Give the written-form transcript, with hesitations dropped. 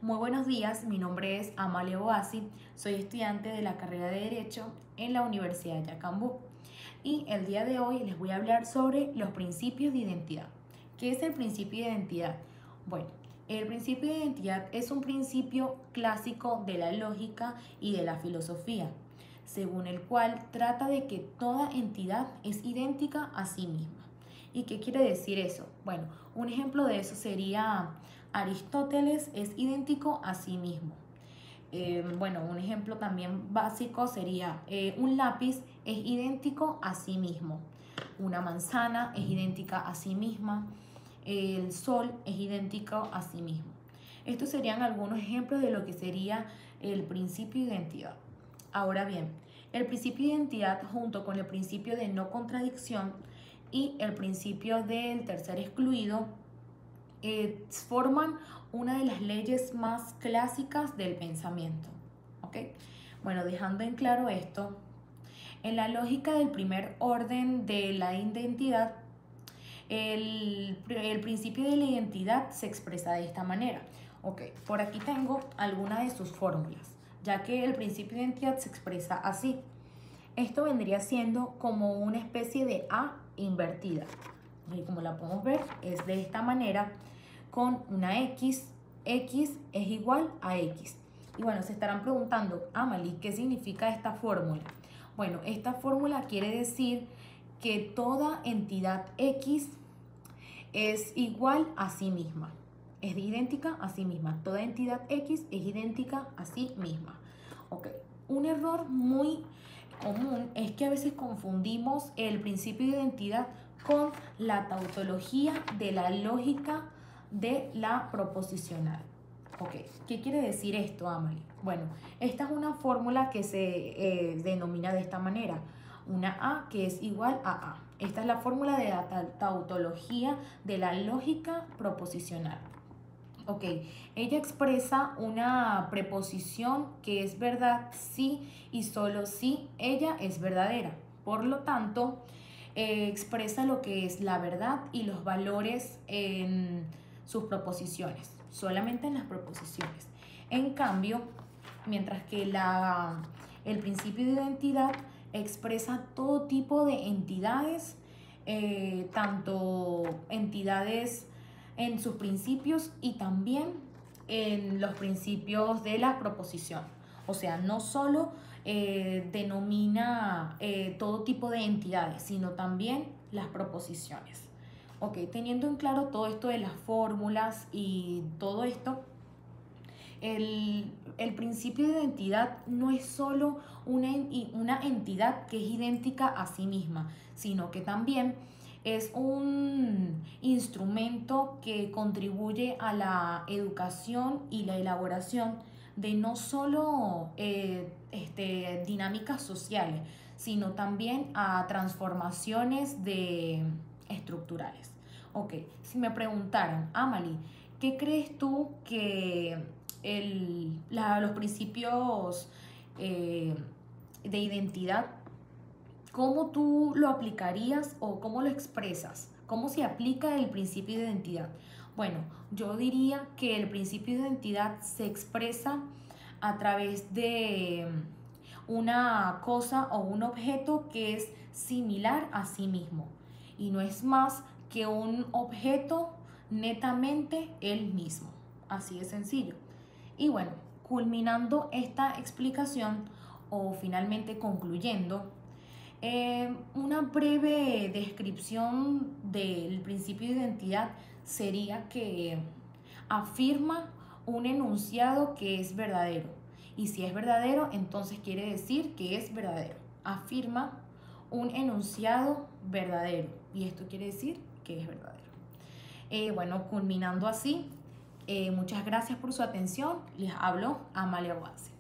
Muy buenos días, mi nombre es Amalia Boasi, soy estudiante de la carrera de Derecho en la Universidad de Yacambú y el día de hoy les voy a hablar sobre los principios de identidad. ¿Qué es el principio de identidad? Bueno, el principio de identidad es un principio clásico de la lógica y de la filosofía, según el cual trata de que toda entidad es idéntica a sí misma. ¿Y qué quiere decir eso? Bueno, un ejemplo de eso sería Aristóteles es idéntico a sí mismo. Bueno, un ejemplo también básico sería un lápiz es idéntico a sí mismo. Una manzana es idéntica a sí misma. El sol es idéntico a sí mismo. Estos serían algunos ejemplos de lo que sería el principio de identidad. Ahora bien, el principio de identidad junto con el principio de no contradicción y el principio del tercer excluido forman una de las leyes más clásicas del pensamiento. ¿Ok? Bueno, dejando en claro esto, en la lógica del primer orden de la identidad, el principio de la identidad se expresa de esta manera. Ok, por aquí tengo algunas de sus fórmulas, ya que el principio de identidad se expresa así. Esto vendría siendo como una especie de A invertida. Y como la podemos ver, es de esta manera, con una X es igual a X. Y bueno, se estarán preguntando, Amalie, ¿qué significa esta fórmula? Bueno, esta fórmula quiere decir que toda entidad X es igual a sí misma. Es idéntica a sí misma. Toda entidad X es idéntica a sí misma. Ok, un error muy común es que a veces confundimos el principio de identidad con la tautología de la lógica de la proposicional. Ok, ¿qué quiere decir esto, Amalie? Bueno, esta es una fórmula que se denomina de esta manera. Una A que es igual a A. Esta es la fórmula de la tautología de la lógica proposicional. Ok, ella expresa una preposición que es verdad si y solo si ella es verdadera. Por lo tanto, expresa lo que es la verdad y los valores en sus proposiciones, solamente en las proposiciones. En cambio, mientras que el principio de identidad expresa todo tipo de entidades, tanto entidades en sus principios y también en los principios de la proposición. O sea, no solo denomina todo tipo de entidades, sino también las proposiciones. Ok, teniendo en claro todo esto de las fórmulas y todo esto, el principio de identidad no es solo una entidad que es idéntica a sí misma, sino que también es un instrumento que contribuye a la educación y la elaboración de no solo dinámicas sociales, sino también a transformaciones estructurales. Ok, si me preguntaran, Amalie, ¿qué crees tú que los principios de identidad, cómo tú lo aplicarías o cómo lo expresas? ¿Cómo se aplica el principio de identidad? Bueno, yo diría que el principio de identidad se expresa a través de una cosa o un objeto que es similar a sí mismo y no es más que un objeto netamente él mismo. Así de sencillo. Y bueno, culminando esta explicación o finalmente concluyendo, una breve descripción del principio de identidad sería que afirma un enunciado que es verdadero. Y si es verdadero, entonces quiere decir que es verdadero. Afirma un enunciado verdadero. Y esto quiere decir que es verdadero. Bueno, culminando así, muchas gracias por su atención. Les hablo Amalia Boasi.